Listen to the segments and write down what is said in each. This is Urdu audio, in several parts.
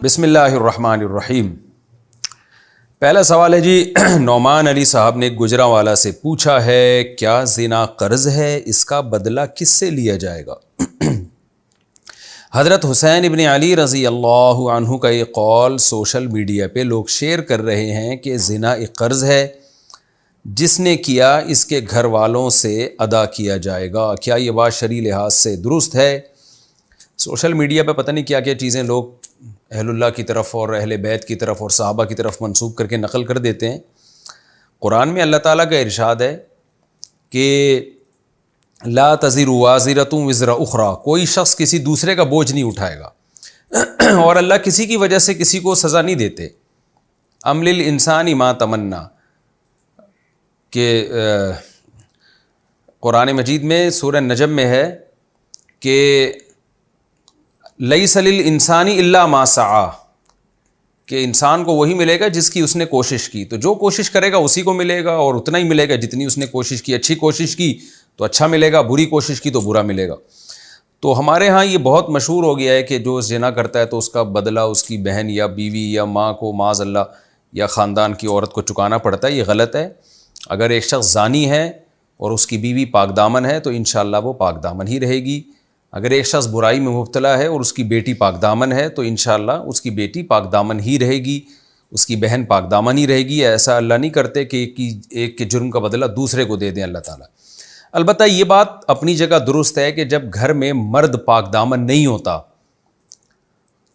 بسم اللہ الرحمن الرحیم۔ پہلا سوال ہے جی، نعمان علی صاحب نے گجرانوالہ سے پوچھا ہے کیا زنا قرض ہے، اس کا بدلہ کس سے لیا جائے گا؟ حضرت حسین ابن علی رضی اللہ عنہ کا یہ قول سوشل میڈیا پہ لوگ شیئر کر رہے ہیں کہ زنا ایک قرض ہے، جس نے کیا اس کے گھر والوں سے ادا کیا جائے گا۔ کیا یہ بات شرعی لحاظ سے درست ہے؟ سوشل میڈیا پہ پتہ نہیں کیا کیا چیزیں لوگ اہل اللہ کی طرف اور اہل بیت کی طرف اور صحابہ کی طرف منسوب کر کے نقل کر دیتے ہیں۔ قرآن میں اللہ تعالیٰ کا ارشاد ہے کہ لا تزر وازرۃ وزر اخری، کوئی شخص کسی دوسرے کا بوجھ نہیں اٹھائے گا، اور اللہ کسی کی وجہ سے کسی کو سزا نہیں دیتے۔ ام للانسان ما تمنا، کہ قرآن مجید میں سورہ نجم میں ہے کہ لیس للانسان الا ما سعی، کہ انسان کو وہی ملے گا جس کی اس نے کوشش کی، تو جو کوشش کرے گا اسی کو ملے گا، اور اتنا ہی ملے گا جتنی اس نے کوشش کی۔ اچھی کوشش کی تو اچھا ملے گا، بری کوشش کی تو برا ملے گا۔ تو ہمارے ہاں یہ بہت مشہور ہو گیا ہے کہ جو زنا کرتا ہے تو اس کا بدلہ اس کی بہن یا بیوی یا ماں کو معاذ اللہ یا خاندان کی عورت کو چکانا پڑتا ہے۔ یہ غلط ہے۔ اگر ایک شخص زانی ہے اور اس کی بیوی پاک دامن ہے تو انشاءاللہ وہ پاک دامن ہی رہے گی۔ اگر ایک شخص برائی میں مبتلا ہے اور اس کی بیٹی پاک دامن ہے تو انشاءاللہ اس کی بیٹی پاک دامن ہی رہے گی، اس کی بہن پاک دامن ہی رہے گی۔ ایسا اللہ نہیں کرتے کہ ایک کے جرم کا بدلہ دوسرے کو دے دیں اللہ تعالیٰ۔ البتہ یہ بات اپنی جگہ درست ہے کہ جب گھر میں مرد پاک دامن نہیں ہوتا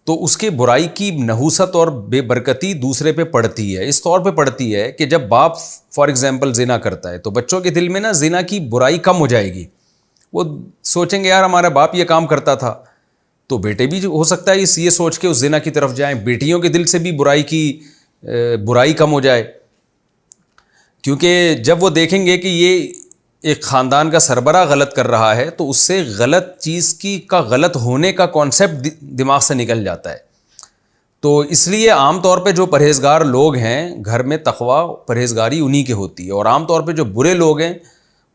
تو اس کے برائی کی نحوست اور بے برکتی دوسرے پہ پڑتی ہے۔ اس طور پہ پڑتی ہے کہ جب باپ فار ایگزامپل زنا کرتا ہے تو بچوں کے دل میں نا زنا کی برائی کم ہو جائے گی، وہ سوچیں گے یار ہمارا باپ یہ کام کرتا تھا، تو بیٹے بھی ہو سکتا ہے یہ سوچ کے اس زنا کی طرف جائیں۔ بیٹیوں کے دل سے بھی برائی کم ہو جائے، کیونکہ جب وہ دیکھیں گے کہ یہ ایک خاندان کا سربراہ غلط کر رہا ہے تو اس سے غلط چیز کا غلط ہونے کا کانسیپٹ دماغ سے نکل جاتا ہے۔ تو اس لیے عام طور پہ جو پرہیزگار لوگ ہیں گھر میں تقویٰ پرہیزگاری انہی کے ہوتی ہے، اور عام طور پہ جو برے لوگ ہیں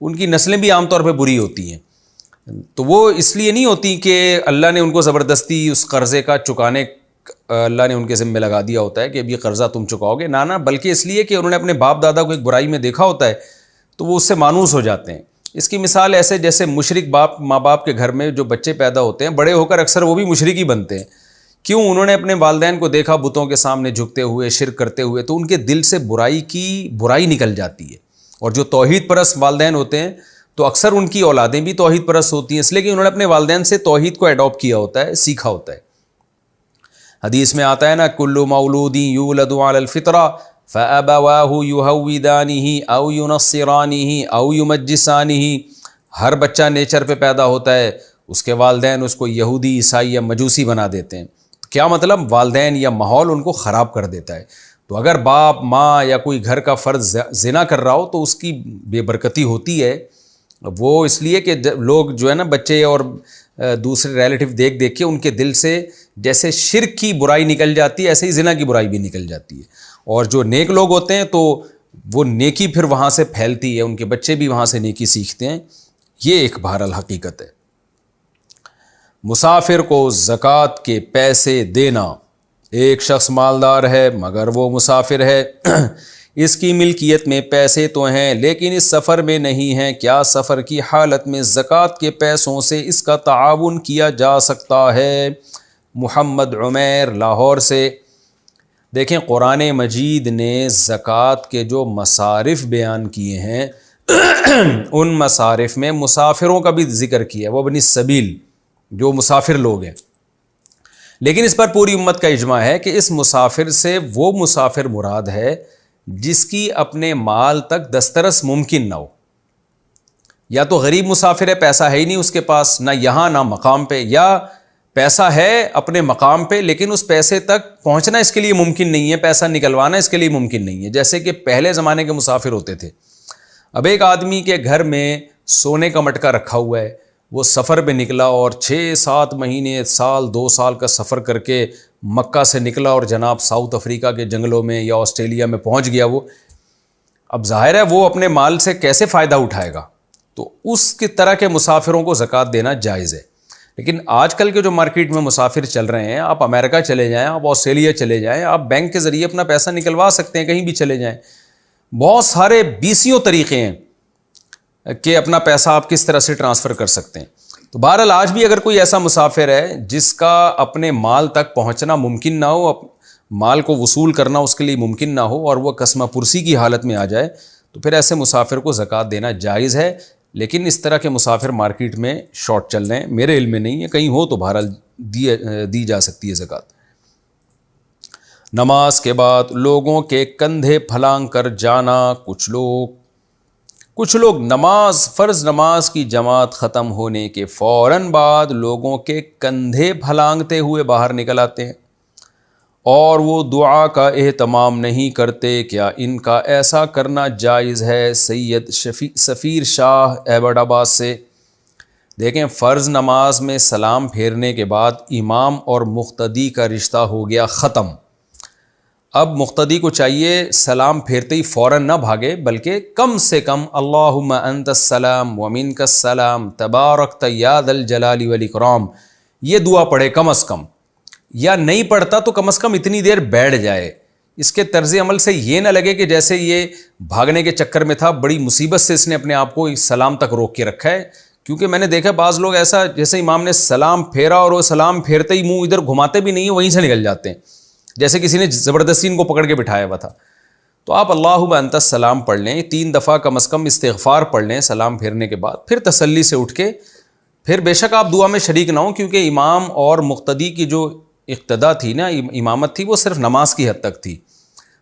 ان کی نسلیں بھی عام طور پہ بری ہوتی ہیں۔ تو وہ اس لیے نہیں ہوتی کہ اللہ نے ان کو زبردستی اس قرضے کا چکانے اللہ نے ان کے ذمہ لگا دیا ہوتا ہے کہ اب یہ قرضہ تم چکاؤ گے، نہ بلکہ اس لیے کہ انہوں نے اپنے باپ دادا کو ایک برائی میں دیکھا ہوتا ہے تو وہ اس سے مانوس ہو جاتے ہیں۔ اس کی مثال ایسے جیسے مشرک ماں باپ کے گھر میں جو بچے پیدا ہوتے ہیں بڑے ہو کر اکثر وہ بھی مشرک ہی بنتے ہیں۔ کیوں؟ انہوں نے اپنے والدین کو دیکھا بتوں کے سامنے جھکتے ہوئے، شرک کرتے ہوئے، تو ان کے دل سے برائی نکل جاتی ہے۔ اور جو توحید پرست والدین ہوتے ہیں تو اکثر ان کی اولادیں بھی توحید پرست ہوتی ہیں، اس لیے کہ انہوں نے اپنے والدین سے توحید کو اڈاپٹ کیا ہوتا ہے، سیکھا ہوتا ہے۔ حدیث میں آتا ہے نا کل مولود یولد علی الفطرہ فابواہ یہودانہ او ینصرانہ او یمجسانہ، ہر بچہ نیچر پہ پیدا ہوتا ہے، اس کے والدین اس کو یہودی، عیسائی یا مجوسی بنا دیتے ہیں۔ کیا مطلب؟ والدین یا ماحول ان کو خراب کر دیتا ہے۔ تو اگر باپ ماں یا کوئی گھر کا فرد زنا کر رہا ہو تو اس کی بے برکتی ہوتی ہے۔ وہ اس لیے کہ لوگ جو ہے نا بچے اور دوسرے ریلیٹیو دیکھ کے ان کے دل سے جیسے شرک کی برائی نکل جاتی ہے ایسے ہی زنا کی برائی بھی نکل جاتی ہے، اور جو نیک لوگ ہوتے ہیں تو وہ نیکی پھر وہاں سے پھیلتی ہے، ان کے بچے بھی وہاں سے نیکی سیکھتے ہیں۔ یہ ایک بہرحال حقیقت ہے۔ مسافر کو زکوٰۃ کے پیسے دینا۔ ایک شخص مالدار ہے مگر وہ مسافر ہے، اس کی ملکیت میں پیسے تو ہیں لیکن اس سفر میں نہیں ہیں، کیا سفر کی حالت میں زکوٰۃ کے پیسوں سے اس کا تعاون کیا جا سکتا ہے؟ محمد عمیر لاہور سے۔ دیکھیں قرآن مجید نے زکوٰۃ کے جو مصارف بیان کیے ہیں ان مصارف میں مسافروں کا بھی ذکر کیا ہے، وہ ابن السبیل جو مسافر لوگ ہیں، لیکن اس پر پوری امت کا اجماع ہے کہ اس مسافر سے وہ مسافر مراد ہے جس کی اپنے مال تک دسترس ممکن نہ ہو۔ یا تو غریب مسافر ہے، پیسہ ہے ہی نہیں اس کے پاس، نہ یہاں نہ مقام پہ، یا پیسہ ہے اپنے مقام پہ لیکن اس پیسے تک پہنچنا اس کے لیے ممکن نہیں ہے، پیسہ نکلوانا اس کے لیے ممکن نہیں ہے، جیسے کہ پہلے زمانے کے مسافر ہوتے تھے۔ اب ایک آدمی کے گھر میں سونے کا مٹکا رکھا ہوا ہے، وہ سفر پہ نکلا اور 6-7 مہینے، سال 2 سال کا سفر کر کے مکہ سے نکلا اور جناب ساؤتھ افریقہ کے جنگلوں میں یا آسٹریلیا میں پہنچ گیا۔ وہ اب ظاہر ہے وہ اپنے مال سے کیسے فائدہ اٹھائے گا، تو اس کی طرح کے مسافروں کو زکوٰۃ دینا جائز ہے۔ لیکن آج کل کے جو مارکیٹ میں مسافر چل رہے ہیں، آپ امریکہ چلے جائیں، آپ آسٹریلیا چلے جائیں، آپ بینک کے ذریعے اپنا پیسہ نکلوا سکتے ہیں، کہیں بھی چلے جائیں، بہت سارے 20 طریقے ہیں کہ اپنا پیسہ آپ کس طرح سے ٹرانسفر کر سکتے ہیں۔ تو بہرحال آج بھی اگر کوئی ایسا مسافر ہے جس کا اپنے مال تک پہنچنا ممکن نہ ہو، مال کو وصول کرنا اس کے لیے ممکن نہ ہو، اور وہ قسمہ پرسی کی حالت میں آ جائے، تو پھر ایسے مسافر کو زکوٰۃ دینا جائز ہے۔ لیکن اس طرح کے مسافر مارکیٹ میں شارٹ چل رہے ہیں، میرے علم میں نہیں ہے، کہیں ہو تو بہرحال دی جا سکتی ہے زکوٰۃ۔ نماز کے بعد لوگوں کے کندھے پھلانگ کر جانا، کچھ لوگ فرض نماز کی جماعت ختم ہونے کے فوراً بعد لوگوں کے کندھے پھلانگتے ہوئے باہر نکل آتے ہیں اور وہ دعا کا اہتمام نہیں کرتے، کیا ان کا ایسا کرنا جائز ہے؟ سید سفیر شاہ ایبٹ آباد سے۔ دیکھیں، فرض نماز میں سلام پھیرنے کے بعد امام اور مقتدی کا رشتہ ہو گیا ختم۔ اب مقتدی کو چاہیے سلام پھیرتے ہی فوراً نہ بھاگے، بلکہ کم سے کم اللہم انت السلام ومنک السلام تبارکت یا ذا الجلال والاکرام، یہ دعا پڑھے کم از کم، یا نہیں پڑھتا تو کم از کم اتنی دیر بیٹھ جائے۔ اس کے طرز عمل سے یہ نہ لگے کہ جیسے یہ بھاگنے کے چکر میں تھا، بڑی مصیبت سے اس نے اپنے آپ کو سلام تک روک کے رکھا ہے۔ کیونکہ میں نے دیکھا بعض لوگ ایسا، جیسے امام نے سلام پھیرا اور وہ سلام پھیرتے ہی منہ ادھر گھماتے بھی نہیں ہیں، وہیں سے نکل جاتے ہیں، جیسے کسی نے زبردستی ان کو پکڑ کے بٹھایا ہوا تھا۔ تو آپ اللہم انت السلام پڑھ لیں، 3 دفعہ کم از کم استغفار پڑھ لیں سلام پھیرنے کے بعد، پھر تسلی سے اٹھ کے پھر بے شک آپ دعا میں شریک نہ ہوں، کیونکہ امام اور مقتدی کی جو اقتدا تھی نا، امامت تھی، وہ صرف نماز کی حد تک تھی۔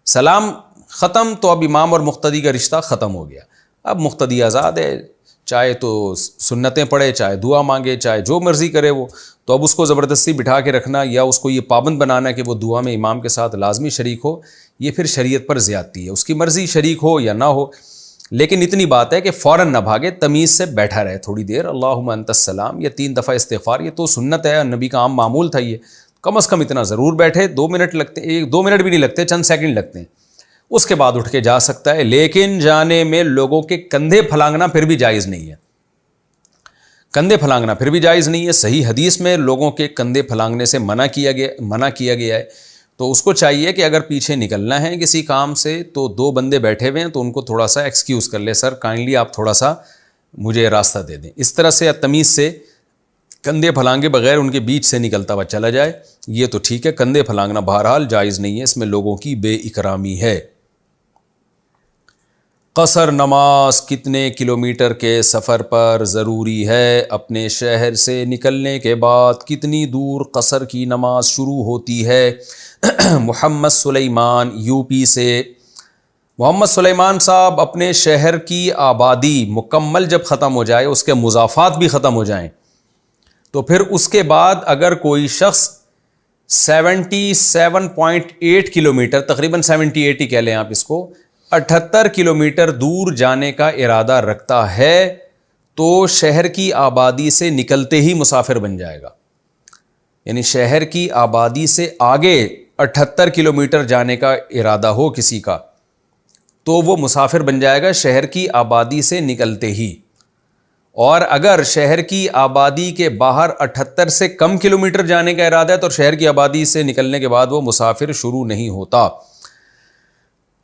سلام ختم تو اب امام اور مقتدی کا رشتہ ختم ہو گیا۔ اب مقتدی آزاد ہے، چاہے تو سنتیں پڑھے، چاہے دعا مانگے، چاہے جو مرضی کرے وہ۔ تو اب اس کو زبردستی بٹھا کے رکھنا یا اس کو یہ پابند بنانا کہ وہ دعا میں امام کے ساتھ لازمی شریک ہو، یہ پھر شریعت پر زیادتی ہے۔ اس کی مرضی شریک ہو یا نہ ہو، لیکن اتنی بات ہے کہ فوراً نہ بھاگے، تمیز سے بیٹھا رہے تھوڑی دیر، اللہم انت السلام، یہ 3 دفعہ استغفار، یہ تو سنت ہے، نبی کا عام معمول تھا، یہ کم از کم اتنا ضرور بیٹھے۔ 2 منٹ لگتے، 2 منٹ بھی نہیں لگتے، چند سیکنڈ لگتے ہیں، اس کے بعد اٹھ کے جا سکتا ہے۔ لیکن جانے میں لوگوں کے کندھے پھلانگنا پھر بھی جائز نہیں ہے، کندھے پھلانگنا پھر بھی جائز نہیں ہے۔ صحیح حدیث میں لوگوں کے کندھے پھلانگنے سے منع کیا گیا ہے۔ تو اس کو چاہیے کہ اگر پیچھے نکلنا ہے کسی کام سے تو 2 بندے بیٹھے ہوئے ہیں تو ان کو تھوڑا سا ایکسکیوز کر لے، سر کائنڈلی آپ تھوڑا سا مجھے راستہ دے دیں، اس طرح سے تمیز سے کندھے پھلانگے بغیر ان کے بیچ سے نکلتا ہوا چلا جائے، یہ تو ٹھیک ہے۔ کندھے پھلانگنا بہرحال جائز نہیں ہے، اس میں لوگوں کی بے اکرامی ہے۔ قصر نماز کتنے کلومیٹر کے سفر پر ضروری ہے؟ اپنے شہر سے نکلنے کے بعد کتنی دور قصر کی نماز شروع ہوتی ہے؟ محمد سلیمان یو پی سے۔ محمد سلیمان صاحب، اپنے شہر کی آبادی مکمل جب ختم ہو جائے، اس کے مضافات بھی ختم ہو جائیں، تو پھر اس کے بعد اگر کوئی شخص 77.8 کلومیٹر، تقریباً 78 ہی کہہ لیں آپ اس کو، 78 کلومیٹر دور جانے کا ارادہ رکھتا ہے تو شہر کی آبادی سے نکلتے ہی مسافر بن جائے گا۔ یعنی شہر کی آبادی سے آگے 78 کلومیٹر جانے کا ارادہ ہو کسی کا تو وہ مسافر بن جائے گا شہر کی آبادی سے نکلتے ہی۔ اور اگر شہر کی آبادی کے باہر 78 سے کم کلومیٹر جانے کا ارادہ ہے تو شہر کی آبادی سے نکلنے کے بعد وہ مسافر شروع نہیں ہوتا۔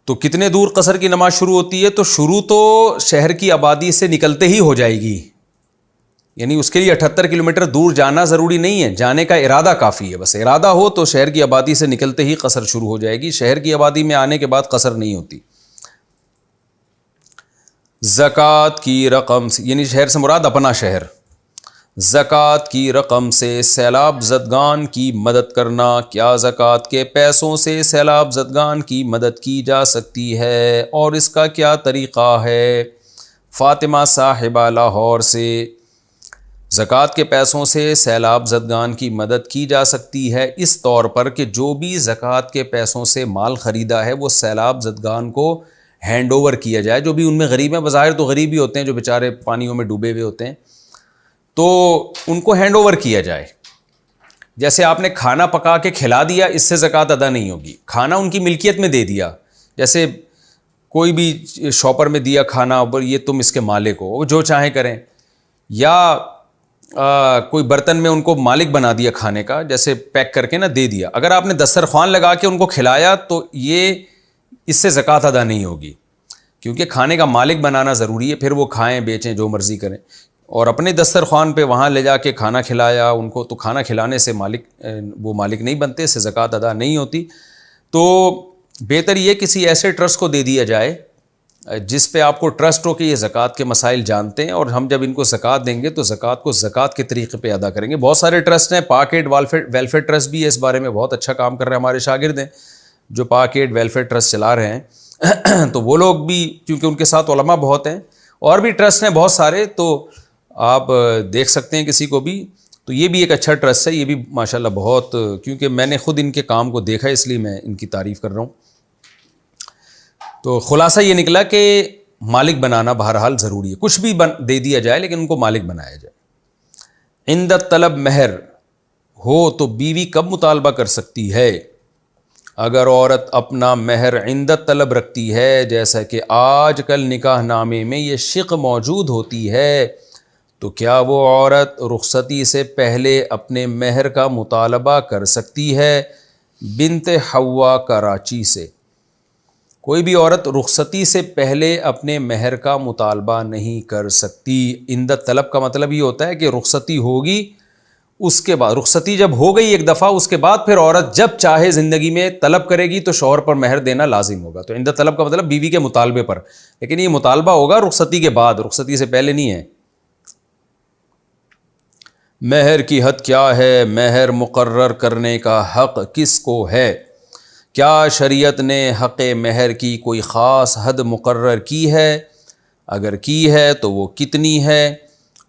تو کتنے دور قصر کی نماز شروع ہوتی ہے؟ تو شروع تو شہر کی آبادی سے نکلتے ہی ہو جائے گی، یعنی اس کے لیے 78 کلومیٹر دور جانا ضروری نہیں ہے، جانے کا ارادہ کافی ہے، بس ارادہ ہو تو شہر کی آبادی سے نکلتے ہی قصر شروع ہو جائے گی، شہر کی آبادی میں آنے کے بعد قصر نہیں ہوتی۔ زکوٰۃ کی رقم سے، یعنی شہر سے مراد اپنا شہر، زکوٰۃ کی رقم سے سیلاب زدگان کی مدد کرنا، کیا زکوٰۃ کے پیسوں سے سیلاب زدگان کی مدد کی جا سکتی ہے اور اس کا کیا طریقہ ہے؟ فاطمہ صاحبہ لاہور سے۔ زکوٰۃ کے پیسوں سے سیلاب زدگان کی مدد کی جا سکتی ہے اس طور پر کہ جو بھی زکوٰۃ کے پیسوں سے مال خریدا ہے وہ سیلاب زدگان کو ہینڈ اوور کیا جائے، جو بھی ان میں غریب ہیں، بظاہر تو غریب ہی ہوتے ہیں جو بیچارے پانیوں میں ڈوبے ہوئے ہوتے ہیں، تو ان کو ہینڈ اوور کیا جائے۔ جیسے آپ نے کھانا پکا کے کھلا دیا، اس سے زکوٰۃ ادا نہیں ہوگی، کھانا ان کی ملکیت میں دے دیا، جیسے کوئی بھی شاپر میں دیا کھانا، یہ تم اس کے مالک ہو، جو چاہیں کریں، یا کوئی برتن میں ان کو مالک بنا دیا کھانے کا، جیسے پیک کر کے نا دے دیا، اگر آپ نے دسترخوان لگا کے ان کو کھلایا تو یہ اس سے زکوٰۃ ادا نہیں ہوگی، کیونکہ کھانے کا مالک بنانا ضروری ہے، پھر وہ کھائیں بیچیں جو مرضی کریں، اور اپنے دسترخوان پہ وہاں لے جا کے کھانا کھلایا ان کو، تو کھانا کھلانے سے وہ مالک نہیں بنتے، اس سے زکوٰۃ ادا نہیں ہوتی۔ تو بہتر یہ کسی ایسے ٹرسٹ کو دے دیا جائے جس پہ آپ کو ٹرسٹ ہو کہ یہ زکوٰۃ کے مسائل جانتے ہیں، اور ہم جب ان کو زکوٰۃ دیں گے تو زکوٰۃ کو زکوٰۃ کے طریقے پہ ادا کریں گے۔ بہت سارے ٹرسٹ ہیں، پاک ایڈ ویلفیئر ٹرسٹ بھی ہے، اس بارے میں بہت اچھا کام کر رہے ہیں، ہمارے شاگرد ہیں جو پاک ایڈ ویلفیئر ٹرسٹ چلا رہے ہیں تو وہ لوگ بھی، کیونکہ ان کے ساتھ علماء بہت ہیں، اور بھی ٹرسٹ ہیں بہت سارے، تو آپ دیکھ سکتے ہیں کسی کو بھی، تو یہ بھی ایک اچھا ٹرسٹ ہے، یہ بھی ماشاءاللہ بہت، کیونکہ میں نے خود ان کے کام کو دیکھا ہے اس لیے میں ان کی تعریف کر رہا ہوں۔ تو خلاصہ یہ نکلا کہ مالک بنانا بہرحال ضروری ہے، کچھ بھی دے دیا جائے لیکن ان کو مالک بنایا جائے۔ عند طلب مہر ہو تو بیوی کب مطالبہ کر سکتی ہے؟ اگر عورت اپنا مہر عند طلب رکھتی ہے، جیسا کہ آج کل نکاح نامے میں یہ شق موجود ہوتی ہے، تو کیا وہ عورت رخصتی سے پہلے اپنے مہر کا مطالبہ کر سکتی ہے؟ بنت حوا کراچی سے۔ کوئی بھی عورت رخصتی سے پہلے اپنے مہر کا مطالبہ نہیں کر سکتی۔ عند طلب کا مطلب یہ ہوتا ہے کہ رخصتی ہوگی، اس کے بعد رخصتی جب ہو گئی ایک دفعہ، اس کے بعد پھر عورت جب چاہے زندگی میں طلب کرے گی تو شوہر پر مہر دینا لازم ہوگا۔ تو عند طلب کا مطلب بیوی کے مطالبے پر، لیکن یہ مطالبہ ہوگا رخصتی کے بعد، رخصتی سے پہلے نہیں ہے۔ مہر کی حد کیا ہے؟ مہر مقرر کرنے کا حق کس کو ہے؟ کیا شریعت نے حق مہر کی کوئی خاص حد مقرر کی ہے؟ اگر کی ہے تو وہ کتنی ہے،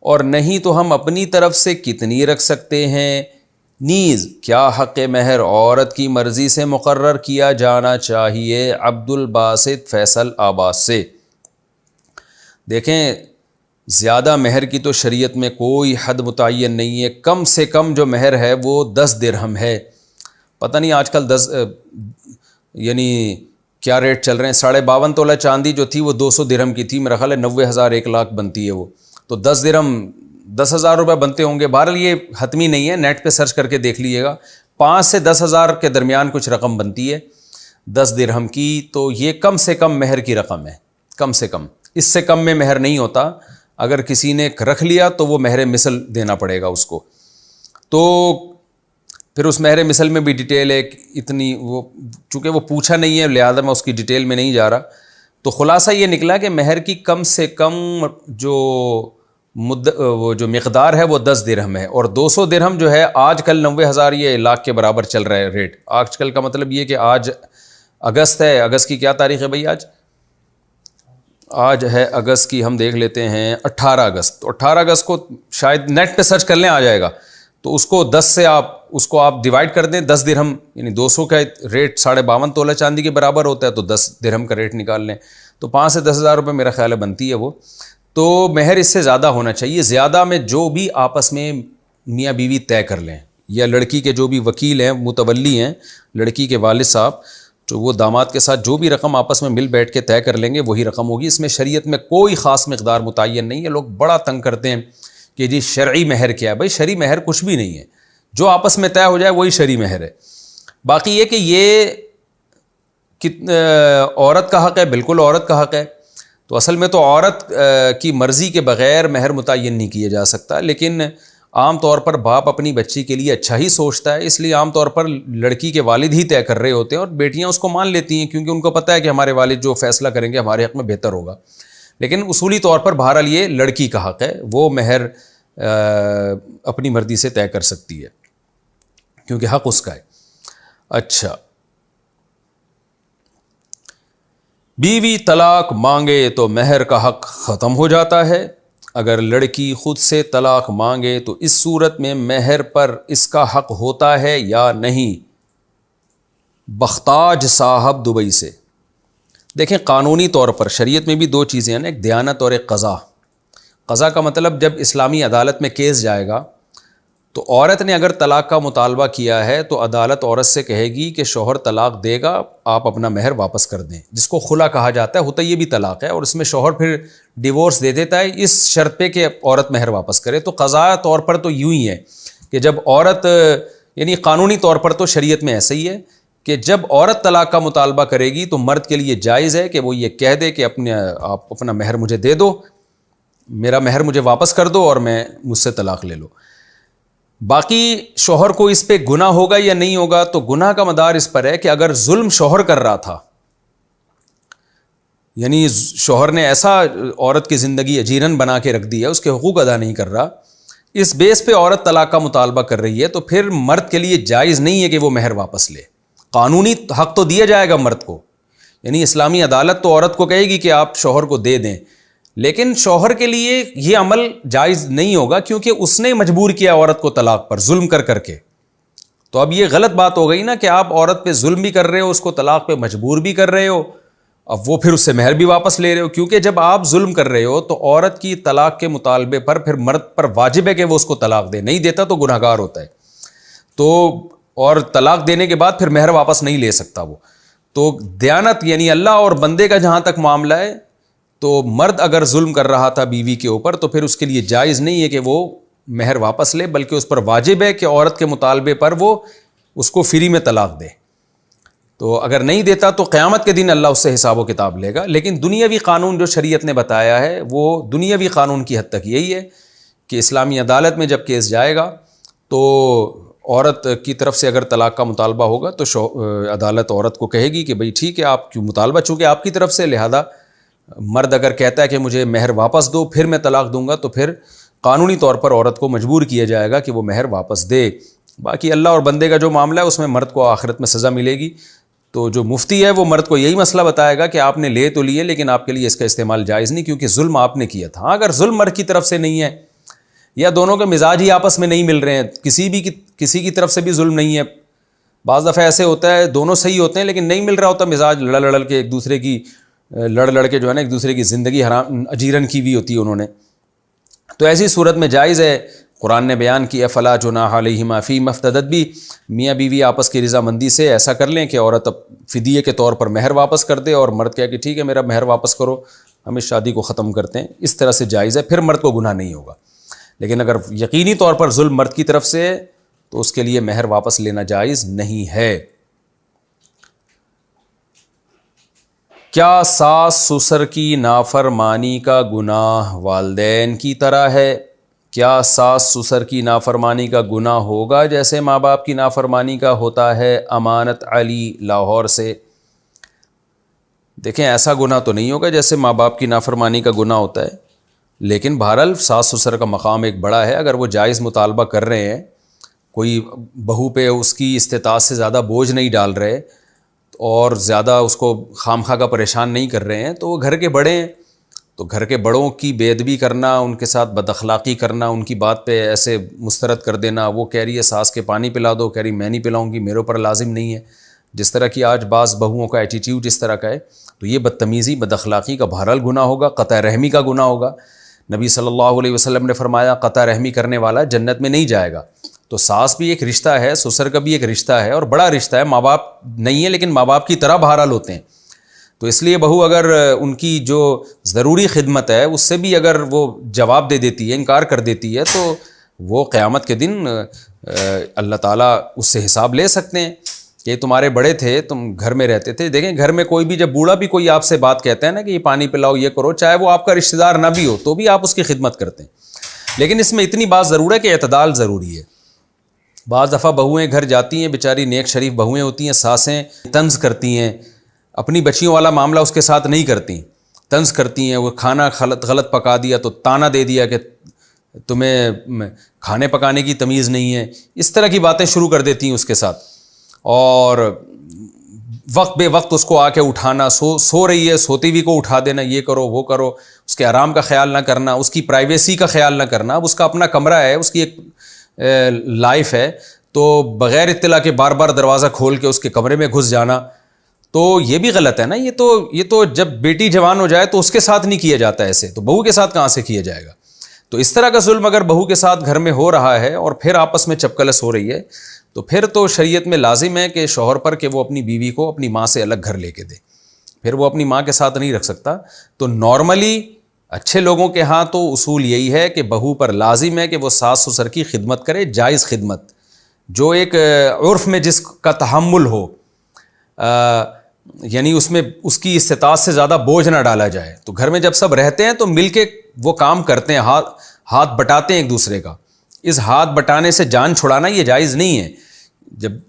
اور نہیں تو ہم اپنی طرف سے کتنی رکھ سکتے ہیں؟ نیز کیا حق مہر عورت کی مرضی سے مقرر کیا جانا چاہیے؟ عبد الباسط فیصل آباد سے۔ دیکھیں، زیادہ مہر کی تو شریعت میں کوئی حد متعین نہیں ہے، کم سے کم جو مہر ہے وہ 10 درہم ہے۔ پتہ نہیں آج کل یعنی کیا ریٹ چل رہے ہیں، 52.5 تولہ چاندی جو تھی وہ 200 درہم کی تھی، میرا خیال ہے 90,000 1 لاکھ بنتی ہے وہ، تو 10 درہم 10,000 روپے بنتے ہوں گے۔ بہرحال یہ حتمی نہیں ہے، نیٹ پہ سرچ کر کے دیکھ لیجیے گا، 5 سے 10,000 کے درمیان کچھ رقم بنتی ہے 10 درہم کی، تو یہ کم سے کم مہر کی رقم ہے، کم سے کم، اس سے کم میں مہر نہیں ہوتا۔ اگر کسی نے رکھ لیا تو وہ مہر مثل دینا پڑے گا اس کو، تو پھر اس مہر مثل میں بھی ڈیٹیل ہے اتنی، وہ چونکہ وہ پوچھا نہیں ہے لہذا میں اس کی ڈیٹیل میں نہیں جا رہا۔ تو خلاصہ یہ نکلا کہ مہر کی کم سے کم وہ جو مقدار ہے وہ 10 درہم ہے، اور 200 درہم جو ہے آج کل 90,000 یہ لاکھ کے برابر چل رہا ہے ریٹ۔ آج کل کا مطلب یہ کہ آج اگست ہے، اگست کی کیا تاریخ ہے بھائی؟ آج ہے اگست کی، ہم دیکھ لیتے ہیں 18 اگست، تو 18 اگست کو شاید نیٹ پہ سرچ کر لیں آ جائے گا، تو اس کو 10 سے اس کو آپ ڈیوائڈ کر دیں، 10 درہم یعنی 200 کا ریٹ 52.5 تولہ چاندی کے برابر ہوتا ہے، تو 10 درہم کا ریٹ نکال لیں، تو 5 سے 10,000 روپے میرا خیال ہے بنتی ہے وہ۔ تو مہر اس سے زیادہ ہونا چاہیے، زیادہ میں جو بھی آپس میں میاں بیوی طے کر لیں، یا لڑکی کے جو بھی وکیل ہیں، متولی ہیں، لڑکی کے والد صاحب، تو وہ داماد کے ساتھ جو بھی رقم آپس میں مل بیٹھ کے طے کر لیں گے وہی رقم ہوگی۔ اس میں شریعت میں کوئی خاص مقدار متعین نہیں ہے۔ لوگ بڑا تنگ کرتے ہیں کہ جی شرعی مہر کیا ہے؟ بھائی شرعی مہر کچھ بھی نہیں ہے، جو آپس میں طے ہو جائے وہی شرعی مہر ہے۔ باقی یہ کہ یہ عورت کا حق ہے، بالکل عورت کا حق ہے، تو اصل میں تو عورت کی مرضی کے بغیر مہر متعین نہیں کیا جا سکتا، لیکن عام طور پر باپ اپنی بچی کے لیے اچھا ہی سوچتا ہے، اس لیے عام طور پر لڑکی کے والد ہی طے کر رہے ہوتے ہیں، اور بیٹیاں اس کو مان لیتی ہیں کیونکہ ان کو پتہ ہے کہ ہمارے والد جو فیصلہ کریں گے ہمارے حق میں بہتر ہوگا۔ لیکن اصولی طور پر بہرحال یہ لڑکی کا حق ہے، وہ مہر اپنی مرضی سے طے کر سکتی ہے کیونکہ حق اس کا ہے۔ اچھا، بیوی طلاق مانگے تو مہر کا حق ختم ہو جاتا ہے؟ اگر لڑکی خود سے طلاق مانگے تو اس صورت میں مہر پر اس کا حق ہوتا ہے یا نہیں؟ بختاج صاحب دبئی سے۔ دیکھیں، قانونی طور پر شریعت میں بھی 2 چیزیں ہیں نا، ایک دیانت اور ایک قضا۔ قضا کا مطلب جب اسلامی عدالت میں کیس جائے گا تو عورت نے اگر طلاق کا مطالبہ کیا ہے تو عدالت عورت سے کہے گی کہ شوہر طلاق دے گا، آپ اپنا مہر واپس کر دیں، جس کو خلا کہا جاتا ہے، ہوتا یہ بھی طلاق ہے، اور اس میں شوہر پھر ڈیورس دے دیتا ہے اس شرط پہ کہ عورت مہر واپس کرے۔ تو قضاء طور پر تو یوں ہی ہے کہ جب عورت، یعنی قانونی طور پر تو شریعت میں ایسا ہی ہے کہ جب عورت طلاق کا مطالبہ کرے گی تو مرد کے لیے جائز ہے کہ وہ یہ کہہ دے کہ آپ اپنا مہر مجھے دے دو، میرا مہر مجھے واپس کر دو اور میں مجھ سے طلاق لے لو۔ باقی شوہر کو اس پہ گناہ ہوگا یا نہیں ہوگا، تو گناہ کا مدار اس پر ہے کہ اگر ظلم شوہر کر رہا تھا، یعنی شوہر نے ایسا عورت کی زندگی اجیرن بنا کے رکھ دی ہے، اس کے حقوق ادا نہیں کر رہا، اس بیس پہ عورت طلاق کا مطالبہ کر رہی ہے، تو پھر مرد کے لیے جائز نہیں ہے کہ وہ مہر واپس لے۔ قانونی حق تو دیا جائے گا مرد کو، یعنی اسلامی عدالت تو عورت کو کہے گی کہ آپ شوہر کو دے دیں، لیکن شوہر کے لیے یہ عمل جائز نہیں ہوگا کیونکہ اس نے مجبور کیا عورت کو طلاق پر ظلم کر کر کے۔ تو اب یہ غلط بات ہو گئی نا کہ آپ عورت پہ ظلم بھی کر رہے ہو، اس کو طلاق پہ مجبور بھی کر رہے ہو، اب وہ پھر اس سے مہر بھی واپس لے رہے ہو، کیونکہ جب آپ ظلم کر رہے ہو تو عورت کی طلاق کے مطالبے پر پھر مرد پر واجب ہے کہ وہ اس کو طلاق دے، نہیں دیتا تو گناہ گار ہوتا ہے، تو اور طلاق دینے کے بعد پھر مہر واپس نہیں لے سکتا وہ۔ تو دیانت یعنی اللہ اور بندے کا جہاں تک معاملہ ہے، تو مرد اگر ظلم کر رہا تھا بیوی کے اوپر تو پھر اس کے لیے جائز نہیں ہے کہ وہ مہر واپس لے، بلکہ اس پر واجب ہے کہ عورت کے مطالبے پر وہ اس کو فری میں طلاق دے۔ تو اگر نہیں دیتا تو قیامت کے دن اللہ اس سے حساب و کتاب لے گا۔ لیکن دنیاوی قانون جو شریعت نے بتایا ہے وہ دنیاوی قانون کی حد تک یہی ہے کہ اسلامی عدالت میں جب کیس جائے گا تو عورت کی طرف سے اگر طلاق کا مطالبہ ہوگا تو عدالت عورت کو کہے گی کہ بھئی ٹھیک ہے، آپ کیوں مطالبہ چونکہ آپ کی طرف سے، لہذا مرد اگر کہتا ہے کہ مجھے مہر واپس دو پھر میں طلاق دوں گا، تو پھر قانونی طور پر عورت کو مجبور کیا جائے گا کہ وہ مہر واپس دے۔ باقی اللہ اور بندے کا جو معاملہ ہے اس میں مرد کو آخرت میں سزا ملے گی۔ تو جو مفتی ہے وہ مرد کو یہی مسئلہ بتائے گا کہ آپ نے لے تو لیے لیکن آپ کے لیے اس کا استعمال جائز نہیں، کیونکہ ظلم آپ نے کیا تھا۔ اگر ظلم مرد کی طرف سے نہیں ہے یا دونوں کے مزاج ہی آپس میں نہیں مل رہے ہیں، کسی کی طرف سے بھی ظلم نہیں ہے، بعض دفعہ ایسے ہوتا ہے دونوں صحیح ہوتے ہیں لیکن نہیں مل رہا ہوتا مزاج، لڑ کے ایک دوسرے کی لڑ کے جو ہے نا ایک دوسرے کی زندگی حرام اجیرن کی بھی ہوتی ہے انہوں نے، تو ایسی صورت میں جائز ہے۔ قرآن نے بیان کیا فلا جناح علیہما فیما افتدت بھی، میاں بیوی آپس کی رضامندی سے ایسا کر لیں کہ عورت فدیے کے طور پر مہر واپس کر دے اور مرد کہے کہ ٹھیک ہے میرا مہر واپس کرو، ہم اس شادی کو ختم کرتے ہیں، اس طرح سے جائز ہے، پھر مرد کو گناہ نہیں ہوگا۔ لیکن اگر یقینی طور پر ظلم مرد کی طرف سے ہے تو اس کے لیے مہر واپس لینا جائز نہیں ہے۔ کیا ساس سسر کی نافرمانی کا گناہ والدین کی طرح ہے؟ کیا ساس سسر کی نافرمانی کا گناہ ہوگا جیسے ماں باپ کی نافرمانی کا ہوتا ہے؟ امانت علی لاہور سے۔ دیکھیں ایسا گناہ تو نہیں ہوگا جیسے ماں باپ کی نافرمانی کا گناہ ہوتا ہے، لیکن بہرحال ساس سسر کا مقام ایک بڑا ہے، اگر وہ جائز مطالبہ کر رہے ہیں، کوئی بہو پہ اس کی استطاعت سے زیادہ بوجھ نہیں ڈال رہے اور زیادہ اس کو خام خواہ کا پریشان نہیں کر رہے ہیں، تو وہ گھر کے بڑے ہیں، تو گھر کے بڑوں کی بے ادبی کرنا، ان کے ساتھ بد اخلاقی کرنا، ان کی بات پہ ایسے مسترد کر دینا، وہ کہہ رہی ہے ساس کے پانی پلا دو، کہہ رہی میں نہیں پلاؤں گی، میرے اوپر لازم نہیں ہے، جس طرح کی آج بعض بہوؤں کا ایٹیٹیوڈ اس طرح کا ہے، تو یہ بدتمیزی بد اخلاقی کا بہرحال گناہ ہوگا، قطع رحمی کا گناہ ہوگا۔ نبی صلی اللہ علیہ وسلم نے فرمایا قطع رحمی کرنے والا جنت میں نہیں جائے گا۔ تو ساس بھی ایک رشتہ ہے، سسر کا بھی ایک رشتہ ہے اور بڑا رشتہ ہے، ماں باپ نہیں ہے لیکن ماں باپ کی طرح بہرحال ہوتے ہیں، تو اس لیے بہو اگر ان کی جو ضروری خدمت ہے اس سے بھی اگر وہ جواب دے دیتی ہے، انکار کر دیتی ہے، تو وہ قیامت کے دن اللہ تعالیٰ اس سے حساب لے سکتے ہیں کہ تمہارے بڑے تھے، تم گھر میں رہتے تھے۔ دیکھیں گھر میں کوئی بھی جب بوڑھا بھی کوئی آپ سے بات کہتا ہے نا کہ یہ پانی پلاؤ، یہ کرو، چاہے وہ آپ کا رشتہ دار نہ بھی ہو تو بھی آپ اس کی خدمت کرتے ہیں، لیکن اس میں اتنی بات ضرور ہے کہ اعتدال ضروری ہے۔ بعض دفعہ بہویں گھر جاتی ہیں، بیچاری نیک شریف بہویں ہوتی ہیں، ساسیں طنز کرتی ہیں، اپنی بچیوں والا معاملہ اس کے ساتھ نہیں کرتی، طنز کرتی ہیں، وہ کھانا غلط پکا دیا تو طعنہ دے دیا کہ تمہیں کھانے پکانے کی تمیز نہیں ہے، اس طرح کی باتیں شروع کر دیتی ہیں اس کے ساتھ، اور وقت بے وقت اس کو آ کے اٹھانا، سو رہی ہے سوتی ہوئی کو اٹھا دینا، یہ کرو وہ کرو، اس کے آرام کا خیال نہ کرنا، اس کی پرائیویسی کا خیال نہ کرنا۔ اب اس کا اپنا کمرہ ہے، اس کی ایک لائف ہے، تو بغیر اطلاع کے بار بار دروازہ کھول کے اس کے کمرے میں گھس جانا تو یہ بھی غلط ہے نا۔ یہ تو جب بیٹی جوان ہو جائے تو اس کے ساتھ نہیں کیا جاتا ایسے، تو بہو کے ساتھ کہاں سے کیا جائے گا؟ تو اس طرح کا ظلم اگر بہو کے ساتھ گھر میں ہو رہا ہے اور پھر آپس میں چپکلس ہو رہی ہے تو پھر تو شریعت میں لازم ہے کہ شوہر پر کہ وہ اپنی بیوی کو اپنی ماں سے الگ گھر لے کے دے، پھر وہ اپنی ماں کے ساتھ نہیں رکھ سکتا۔ تو نارملی اچھے لوگوں کے ہاں تو اصول یہی ہے کہ بہو پر لازم ہے کہ وہ ساس سسر کی خدمت کرے، جائز خدمت، جو ایک عرف میں جس کا تحمل ہو، یعنی اس میں اس کی استطاعت سے زیادہ بوجھ نہ ڈالا جائے۔ تو گھر میں جب سب رہتے ہیں تو مل کے وہ کام کرتے ہیں، ہاتھ بٹاتے ہیں ایک دوسرے کا۔ اس ہاتھ بٹانے سے جان چھڑانا یہ جائز نہیں ہے۔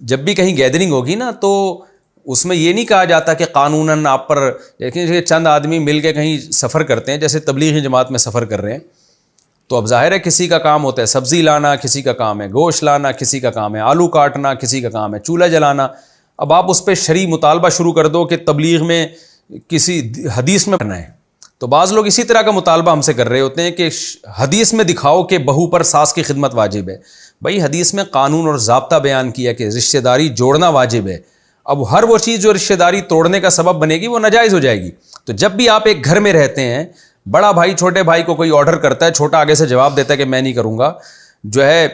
جب بھی کہیں گیدرنگ ہوگی نا تو اس میں یہ نہیں کہا جاتا کہ قانوناً آپ پر، لیکن چند آدمی مل کے کہیں سفر کرتے ہیں، جیسے تبلیغی جماعت میں سفر کر رہے ہیں، تو اب ظاہر ہے کسی کا کام ہوتا ہے سبزی لانا، کسی کا کام ہے گوشت لانا، کسی کا کام ہے آلو کاٹنا، کسی کا کام ہے چولہا جلانا۔ اب آپ اس پہ شرعی مطالبہ شروع کر دو کہ تبلیغ میں کسی حدیث میں کرنا ہے، تو بعض لوگ اسی طرح کا مطالبہ ہم سے کر رہے ہوتے ہیں کہ حدیث میں دکھاؤ کہ بہو پر ساس کی خدمت واجب ہے۔ بھائی حدیث میں قانون اور ضابطہ بیان کیا کہ رشتہ داری جوڑنا واجب ہے، اب ہر وہ چیز جو رشتہ داری توڑنے کا سبب بنے گی وہ ناجائز ہو جائے گی۔ تو جب بھی آپ ایک گھر میں رہتے ہیں، بڑا بھائی چھوٹے بھائی کو کوئی آرڈر کرتا ہے، چھوٹا آگے سے جواب دیتا ہے کہ میں نہیں کروں گا، جو ہے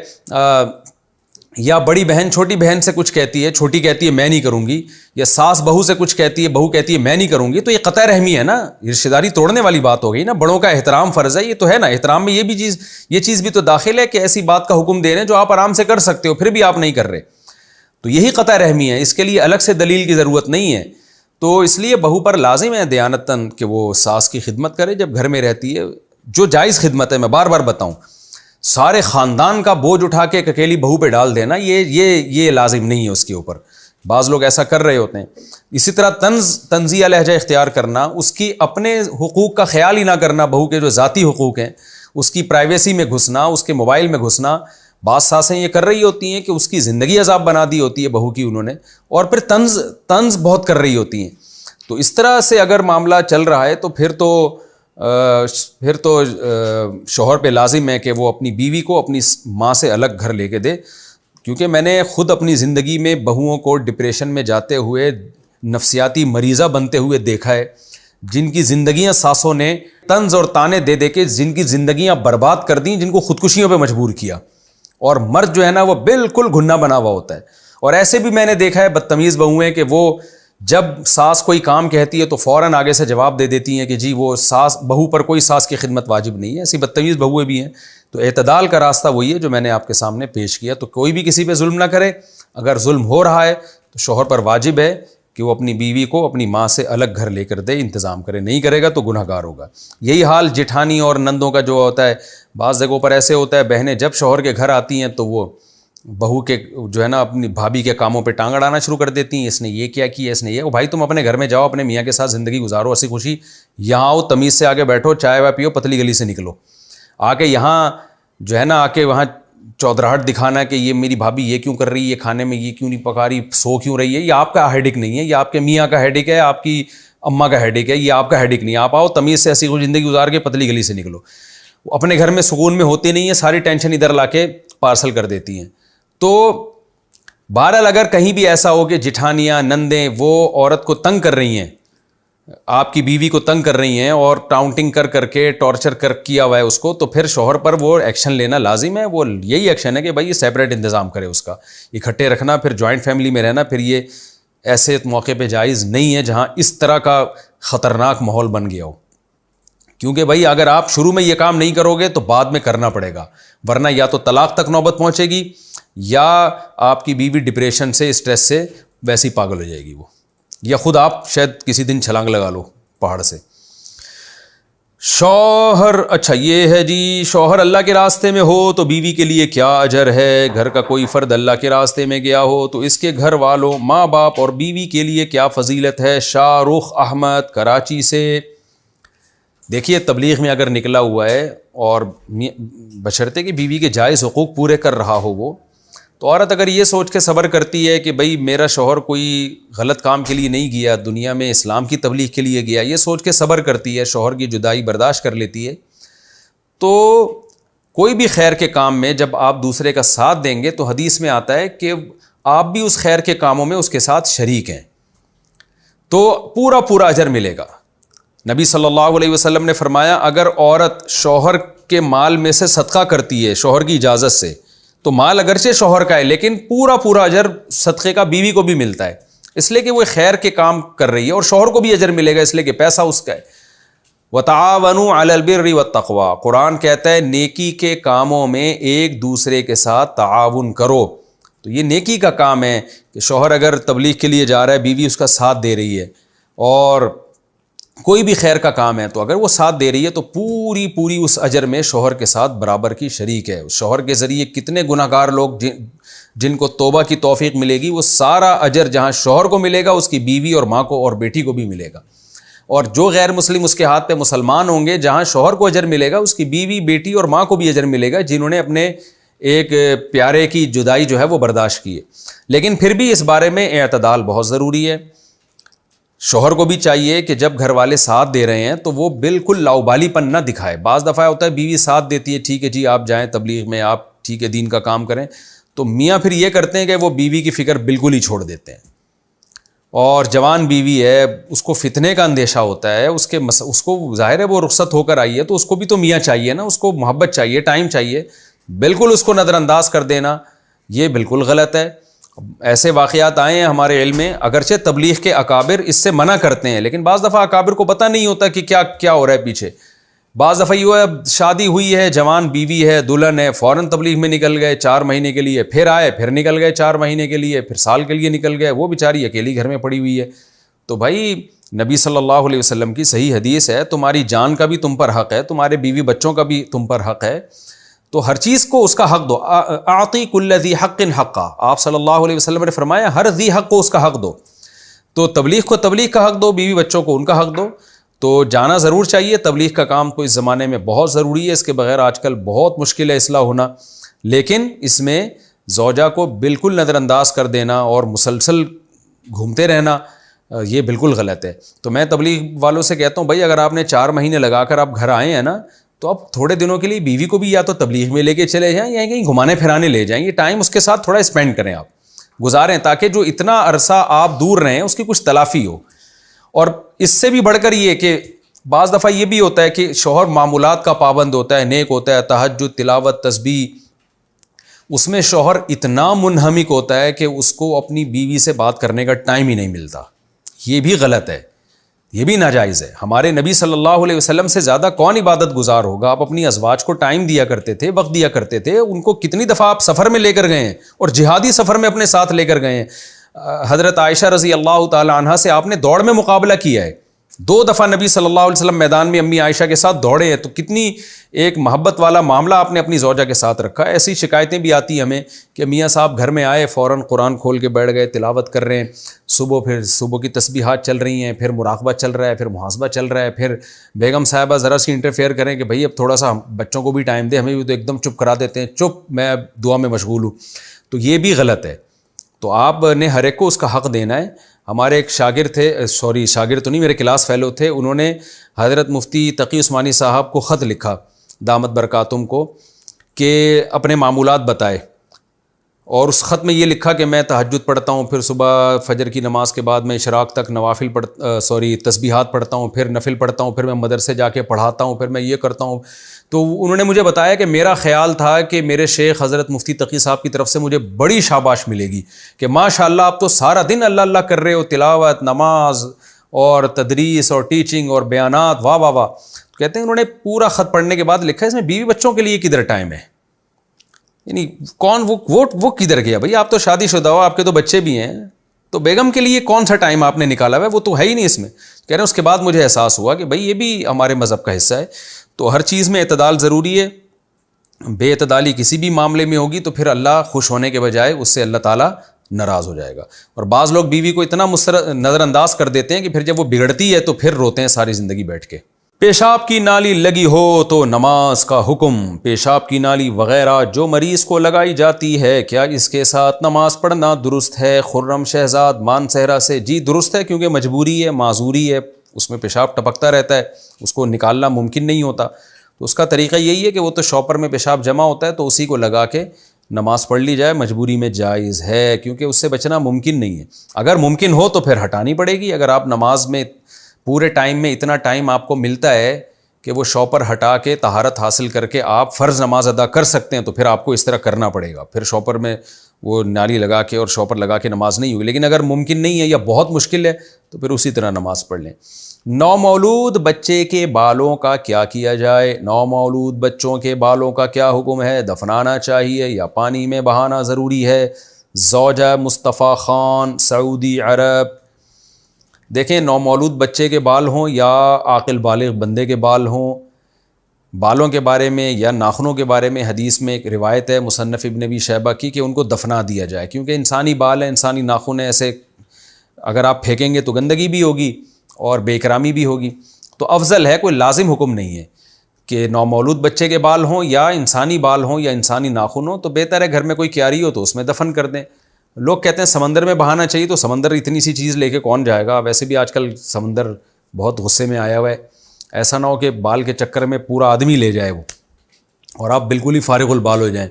یا بڑی بہن چھوٹی بہن سے کچھ کہتی ہے، چھوٹی کہتی ہے میں نہیں کروں گی، یا ساس بہو سے کچھ کہتی ہے، بہو کہتی ہے میں نہیں کروں گی، تو یہ قطع رحمی ہے نا، رشتہ داری توڑنے والی بات ہو گئی نا۔ بڑوں کا احترام فرض ہے، یہ تو ہے نا، احترام میں یہ چیز بھی تو داخل ہے کہ ایسی بات کا حکم دے رہے ہیں جو آپ آرام سے کر سکتے ہو، پھر بھی آپ نہیں کر رہے، تو یہی قطع رحمی ہے، اس کے لیے الگ سے دلیل کی ضرورت نہیں ہے۔ تو اس لیے بہو پر لازم ہے دیانتاً کہ وہ ساس کی خدمت کرے جب گھر میں رہتی ہے، جو جائز خدمت ہے۔ میں بار بار بتاؤں، سارے خاندان کا بوجھ اٹھا کے ایک اکیلی بہو پہ ڈال دینا یہ لازم نہیں ہے اس کے اوپر، بعض لوگ ایسا کر رہے ہوتے ہیں۔ اسی طرح تنزیہ لہجہ اختیار کرنا، اس کی اپنے حقوق کا خیال ہی نہ کرنا، بہو کے جو ذاتی حقوق ہیں اس کی پرائیویسی میں گھسنا، اس کے موبائل میں گھسنا، بعض ساسیں یہ کر رہی ہوتی ہیں کہ اس کی زندگی عذاب بنا دی ہوتی ہے بہو کی انہوں نے، اور پھر طنز بہت کر رہی ہوتی ہیں۔ تو اس طرح سے اگر معاملہ چل رہا ہے تو پھر تو شوہر پہ لازم ہے کہ وہ اپنی بیوی کو اپنی ماں سے الگ گھر لے کے دے، کیونکہ میں نے خود اپنی زندگی میں بہوؤں کو ڈپریشن میں جاتے ہوئے، نفسیاتی مریضہ بنتے ہوئے دیکھا ہے، جن کی زندگیاں ساسوں نے طنز اور تانے دے دے کے جن کی زندگیاں برباد کر دیں، جن کو خودکشیوں پہ مجبور کیا، اور مرد جو ہے نا وہ بالکل گھنا بنا ہوا ہوتا ہے۔ اور ایسے بھی میں نے دیکھا ہے بدتمیز بہویں کہ وہ جب ساس کوئی کام کہتی ہے تو فوراً آگے سے جواب دے دیتی ہیں کہ جی وہ بہو پر کوئی ساس کی خدمت واجب نہیں ہے۔ ایسی بدتمیز بہویں بھی ہیں۔ تو اعتدال کا راستہ وہی ہے جو میں نے آپ کے سامنے پیش کیا۔ تو کوئی بھی کسی پہ ظلم نہ کرے، اگر ظلم ہو رہا ہے تو شوہر پر واجب ہے کہ وہ اپنی بیوی کو اپنی ماں سے الگ گھر لے کر دے، انتظام کرے، نہیں کرے گا تو گناہ گار ہوگا۔ یہی حال جٹھانی اور نندوں کا جو ہوتا ہے، بعض جگہوں پر ایسے ہوتا ہے بہنیں جب شوہر کے گھر آتی ہیں تو وہ بہو کے جو ہے نا اپنی بھابھی کے کاموں پہ ٹانگ اڑانا شروع کر دیتی ہیں، اس نے یہ کیا کیا، اس نے یہ۔ بھائی تم اپنے گھر میں جاؤ، اپنے میاں کے ساتھ زندگی گزارو ہنسی خوشی، یہاں آؤ تمیز سے آگے بیٹھو، چائے وائے پیو، پتلی گلی سے نکلو۔ آ کے یہاں جو ہے نا وہاں چودراہٹ دکھانا کہ یہ میری بھابھی یہ کیوں کر رہی ہے، یہ کھانے میں یہ کیوں نہیں پکا رہی، سو کیوں رہی ہے، یہ آپ کا ہیڈک نہیں ہے، یہ آپ کے میاں کا ہیڈک ہے، آپ کی اماں کا ہیڈک ہے، یہ آپ کا ہیڈک نہیں ہے۔ آپ آؤ تمیز سے ہنسی خوشی زندگی گزار کے پتلی گلی سے نکلو۔ اپنے گھر میں سکون میں ہوتی نہیں ہے، ساری ٹینشن ادھر لا کے پارسل کر دیتی ہیں۔ تو بہرحال اگر کہیں بھی ایسا ہو کہ جٹھانیاں نندیں وہ عورت کو تنگ کر رہی ہیں، آپ کی بیوی کو تنگ کر رہی ہیں اور ٹاؤنٹنگ کر کے ٹارچر کیا ہوا ہے اس کو، تو پھر شوہر پر وہ ایکشن لینا لازم ہے۔ وہ یہی ایکشن ہے کہ بھائی یہ سیپریٹ انتظام کرے اس کا، اکٹھے رکھنا، پھر جوائنٹ فیملی میں رہنا۔ پھر یہ ایسے موقع پہ جائز نہیں ہے جہاں اس طرح کا خطرناک ماحول بن گیا ہو، کیونکہ بھائی اگر آپ شروع میں یہ کام نہیں کرو گے تو بعد میں کرنا پڑے گا، ورنہ یا تو طلاق تک نوبت پہنچے گی یا آپ کی بیوی ڈپریشن سے، اسٹریس سے ویسی پاگل ہو جائے گی وہ، یا خود آپ شاید کسی دن چھلانگ لگا لو پہاڑ سے۔ شوہر، اچھا یہ ہے جی، شوہر اللہ کے راستے میں ہو تو بیوی کے لیے کیا اجر ہے؟ گھر کا کوئی فرد اللہ کے راستے میں گیا ہو تو اس کے گھر والوں، ماں باپ اور بیوی کے لیے کیا فضیلت ہے؟ شاہ رخ احمد کراچی سے۔ دیکھیے تبلیغ میں اگر نکلا ہوا ہے اور بشرطے کہ بیوی کے جائز حقوق پورے کر رہا ہو وہ، تو عورت اگر یہ سوچ کے صبر کرتی ہے کہ بھئی میرا شوہر کوئی غلط کام کے لیے نہیں گیا، دنیا میں اسلام کی تبلیغ کے لیے گیا، یہ سوچ کے صبر کرتی ہے، شوہر کی جدائی برداشت کر لیتی ہے، تو کوئی بھی خیر کے کام میں جب آپ دوسرے کا ساتھ دیں گے تو حدیث میں آتا ہے کہ آپ بھی اس خیر کے کاموں میں اس کے ساتھ شریک ہیں، تو پورا اجر ملے گا۔ نبی صلی اللہ علیہ وسلم نے فرمایا اگر عورت شوہر کے مال میں سے صدقہ کرتی ہے شوہر کی اجازت سے، تو مال اگرچہ شوہر کا ہے لیکن پورا پورا اجر صدقے کا بیوی کو بھی ملتا ہے، اس لیے کہ وہ خیر کے کام کر رہی ہے، اور شوہر کو بھی اجر ملے گا اس لیے کہ پیسہ اس کا ہے۔ وَتَعَاوَنُوا عَلَى الْبِرِّ وَالتَّقْوَىٰ، قرآن کہتا ہے نیکی کے کاموں میں ایک دوسرے کے ساتھ تعاون کرو۔ تو یہ نیکی کا کام ہے کہ شوہر اگر تبلیغ کے لیے جا رہا ہے، بیوی اس کا ساتھ دے رہی ہے، اور کوئی بھی خیر کا کام ہے تو اگر وہ ساتھ دے رہی ہے تو پوری پوری اس اجر میں شوہر کے ساتھ برابر کی شریک ہے۔ شوہر کے ذریعے کتنے گناہ گار لوگ جن کو توبہ کی توفیق ملے گی، وہ سارا اجر جہاں شوہر کو ملے گا اس کی بیوی اور ماں کو اور بیٹی کو بھی ملے گا، اور جو غیر مسلم اس کے ہاتھ پہ مسلمان ہوں گے، جہاں شوہر کو اجر ملے گا اس کی بیوی بیٹی اور ماں کو بھی اجر ملے گا، جنہوں نے اپنے ایک پیارے کی جدائی جو ہے وہ برداشت کی ہے۔ لیکن پھر بھی اس بارے میں اعتدال بہت ضروری ہے۔ شوہر کو بھی چاہیے کہ جب گھر والے ساتھ دے رہے ہیں تو وہ بالکل لاؤبالی پن نہ دکھائے۔ بعض دفعہ ہوتا ہے بیوی ساتھ دیتی ہے، ٹھیک ہے جی آپ جائیں تبلیغ میں، آپ ٹھیک ہے دین کا کام کریں، تو میاں پھر یہ کرتے ہیں کہ وہ بیوی کی فکر بالکل ہی چھوڑ دیتے ہیں، اور جوان بیوی ہے اس کو فتنے کا اندیشہ ہوتا ہے، اس کو ظاہر ہے وہ رخصت ہو کر آئی ہے تو اس کو بھی تو میاں چاہیے نا، اس کو محبت چاہیے، ٹائم چاہیے، بالکل اس کو نظر انداز کر دینا یہ بالکل غلط ہے۔ ایسے واقعات آئے ہیں ہمارے علم میں، اگرچہ تبلیغ کے اکابر اس سے منع کرتے ہیں، لیکن بعض دفعہ اکابر کو پتہ نہیں ہوتا کہ کیا ہو رہا ہے پیچھے۔ بعض دفعہ یہ ہے شادی ہوئی ہے، جوان بیوی ہے، دلہن ہے، فوراً تبلیغ میں نکل گئے 4 مہینے کے لیے، پھر آئے، پھر نکل گئے 4 مہینے کے لیے، پھر سال کے لیے نکل گئے، وہ بیچاری اکیلی گھر میں پڑی ہوئی ہے۔ تو بھائی نبی صلی اللہ علیہ وسلم کی صحیح حدیث ہے، تمہاری جان کا بھی تم پر حق ہے، تمہارے بیوی بچوں کا بھی تم پر حق ہے، تو ہر چیز کو اس کا حق دو۔ اعطی کل ذی حق حقا، آپ صلی اللہ علیہ وسلم نے فرمایا ہر ذی حق کو اس کا حق دو، تو تبلیغ کو تبلیغ کا حق دو، بیوی بچوں کو ان کا حق دو۔ تو جانا ضرور چاہیے، تبلیغ کا کام تو اس زمانے میں بہت ضروری ہے، اس کے بغیر آج کل بہت مشکل ہے اصلاح ہونا، لیکن اس میں زوجہ کو بالکل نظر انداز کر دینا اور مسلسل گھومتے رہنا یہ بالکل غلط ہے۔ تو میں تبلیغ والوں سے کہتا ہوں بھائی اگر آپ نے 4 مہینے لگا کر آپ گھر آئے ہیں نا، تو آپ تھوڑے دنوں کے لیے بیوی کو بھی یا تو تبلیغ میں لے کے چلے جائیں یا کہیں گھمانے پھرانے لے جائیں، یہ ٹائم اس کے ساتھ تھوڑا اسپینڈ کریں، آپ گزاریں، تاکہ جو اتنا عرصہ آپ دور رہیں اس کی کچھ تلافی ہو۔ اور اس سے بھی بڑھ کر یہ کہ بعض دفعہ یہ بھی ہوتا ہے کہ شوہر معمولات کا پابند ہوتا ہے، نیک ہوتا ہے، تہجد، تلاوت، تسبیح، اس میں شوہر اتنا منہمک ہوتا ہے کہ اس کو اپنی بیوی سے بات کرنے کا ٹائم ہی نہیں ملتا، یہ بھی غلط ہے، یہ بھی ناجائز ہے۔ ہمارے نبی صلی اللہ علیہ وسلم سے زیادہ کون عبادت گزار ہوگا؟ آپ اپنی ازواج کو ٹائم دیا کرتے تھے، وقت دیا کرتے تھے، ان کو کتنی دفعہ آپ سفر میں لے کر گئے ہیں، اور جہادی سفر میں اپنے ساتھ لے کر گئے ہیں۔ حضرت عائشہ رضی اللہ تعالی عنہا سے آپ نے دوڑ میں مقابلہ کیا ہے، 2 دفعہ نبی صلی اللہ علیہ وسلم میدان میں امی عائشہ کے ساتھ دوڑے ہیں، تو کتنی ایک محبت والا معاملہ آپ نے اپنی زوجہ کے ساتھ رکھا ہے۔ ایسی شکایتیں بھی آتی ہیں ہمیں کہ میاں صاحب گھر میں آئے فوراً قرآن کھول کے بیٹھ گئے، تلاوت کر رہے ہیں، صبح کی تسبیحات چل رہی ہیں، پھر مراقبہ چل رہا ہے، پھر محاسبہ چل رہا ہے، پھر بیگم صاحبہ ذرا سی انٹرفیئر کریں کہ بھائی اب تھوڑا سا بچوں کو بھی ٹائم دے، ہمیں بھی تو ایک دم چپ کرا دیتے ہیں، چپ میں دعا میں مشغول ہوں، تو یہ بھی غلط ہے۔ تو آپ نے ہر ایک کو اس کا حق دینا ہے۔ ہمارے ایک شاگرد تھے، شاگرد تو نہیں، میرے کلاس فیلو تھے، انہوں نے حضرت مفتی تقی عثمانی صاحب کو خط لکھا دامت برکاتہم کو کہ اپنے معمولات بتائے، اور اس خط میں یہ لکھا کہ میں تہجد پڑھتا ہوں، پھر صبح فجر کی نماز کے بعد میں اشراق تک تسبیحات پڑھتا ہوں، پھر نفل پڑھتا ہوں، پھر میں مدرسے جا کے پڑھاتا ہوں، پھر میں یہ کرتا ہوں۔ تو انہوں نے مجھے بتایا کہ میرا خیال تھا کہ میرے شیخ حضرت مفتی تقی صاحب کی طرف سے مجھے بڑی شاباش ملے گی کہ ماشاء اللہ آپ تو سارا دن اللہ اللہ کر رہے ہو، تلاوت، نماز اور تدریس اور ٹیچنگ اور بیانات، واہ واہ واہ۔ کہتے ہیں انہوں نے پورا خط پڑھنے کے بعد لکھا ہے اس میں بیوی بچوں کے لیے کدھر ٹائم ہے، یعنی کون وہ کدھر گیا؟ بھائی آپ تو شادی شدہ ہو، آپ کے تو بچے بھی ہیں، تو بیگم کے لیے کون سا ٹائم آپ نے نکالا ہوا ہے؟ وہ تو ہے ہی نہیں اس میں۔ کہہ رہے ہیں اس کے بعد مجھے احساس ہوا کہ بھائی یہ بھی ہمارے مذہب کا حصہ ہے۔ تو ہر چیز میں اعتدال ضروری ہے، بے اعتدالی کسی بھی معاملے میں ہوگی تو پھر اللہ خوش ہونے کے بجائے اس سے اللہ تعالیٰ ناراض ہو جائے گا۔ اور بعض لوگ بیوی کو اتنا نظر انداز کر دیتے ہیں کہ پھر جب وہ بگڑتی ہے تو پھر روتے ہیں ساری زندگی بیٹھ کے۔ پیشاب کی نالی لگی ہو تو نماز کا حکم۔ پیشاب کی نالی وغیرہ جو مریض کو لگائی جاتی ہے، کیا اس کے ساتھ نماز پڑھنا درست ہے؟ خرم شہزاد مانسہرہ سے، جی درست ہے، کیونکہ مجبوری ہے، معذوری ہے، اس میں پیشاب ٹپکتا رہتا ہے، اس کو نکالنا ممکن نہیں ہوتا، تو اس کا طریقہ یہی ہے کہ وہ تو شاپر میں پیشاب جمع ہوتا ہے تو اسی کو لگا کے نماز پڑھ لی جائے، مجبوری میں جائز ہے، کیونکہ اس سے بچنا ممکن نہیں ہے۔ اگر ممکن ہو تو پھر ہٹانی پڑے گی۔ اگر آپ نماز میں پورے ٹائم میں اتنا ٹائم آپ کو ملتا ہے کہ وہ شاپر ہٹا کے طہارت حاصل کر کے آپ فرض نماز ادا کر سکتے ہیں تو پھر آپ کو اس طرح کرنا پڑے گا. پھر شاپر میں وہ نالی لگا کے اور شاپر لگا کے نماز نہیں ہوگی. لیکن اگر ممکن نہیں ہے یا بہت مشکل ہے تو پھر اسی طرح نماز پڑھ لیں. نومولود بچے کے بالوں کا کیا کیا جائے؟ نومولود بچوں کے بالوں کا کیا حکم ہے؟ دفنانا چاہیے یا پانی میں بہانا ضروری ہے؟ زوجہ مصطفیٰ خان، سعودی عرب. دیکھیں، نومولود بچے کے بال ہوں یا عاقل بالغ بندے کے بال ہوں، بالوں کے بارے میں یا ناخنوں کے بارے میں حدیث میں ایک روایت ہے مصنف ابن ابی شیبہ کی کہ ان کو دفنا دیا جائے، کیونکہ انسانی بال ہیں، انسانی ناخن ہیں، ایسے اگر آپ پھینکیں گے تو گندگی بھی ہوگی اور بے اکرامی بھی ہوگی. تو افضل ہے، کوئی لازم حکم نہیں ہے کہ نومولود بچے کے بال ہوں یا انسانی بال ہوں یا انسانی ناخن ہوں. تو بہتر ہے گھر میں کوئی کیاری ہو تو اس میں دفن کر دیں. لوگ کہتے ہیں سمندر میں بہانا چاہیے، تو سمندر اتنی سی چیز لے کے کون جائے گا؟ ویسے بھی آج کل سمندر بہت غصے میں آیا ہوا ہے. ایسا نہ ہو کہ بال کے چکر میں پورا آدمی لے جائے وہ اور آپ بالکل ہی فارغ البال ہو جائیں.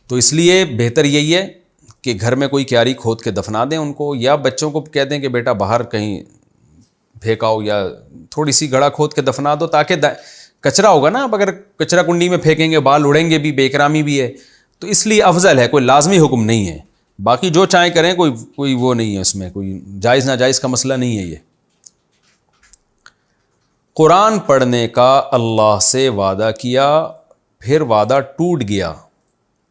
تو اس لیے بہتر یہی ہے کہ گھر میں کوئی کیاری کھود کے دفنا دیں ان کو، یا بچوں کو کہہ دیں کہ بیٹا باہر کہیں پھینکاؤ یا تھوڑی سی گڑھا کھود کے دفنا دو، تاکہ کچرا ہوگا نا، اب اگر کچرا کنڈی میں پھینکیں گے بال اڑیں گے بھی، بے اکرامی بھی ہے. تو اس لیے افضل ہے، کوئی لازمی حکم نہیں ہے. باقی جو چاہیں کریں، کوئی وہ نہیں ہے، اس میں کوئی جائز ناجائز کا مسئلہ نہیں ہے. یہ قرآن پڑھنے کا اللہ سے وعدہ کیا پھر وعدہ ٹوٹ گیا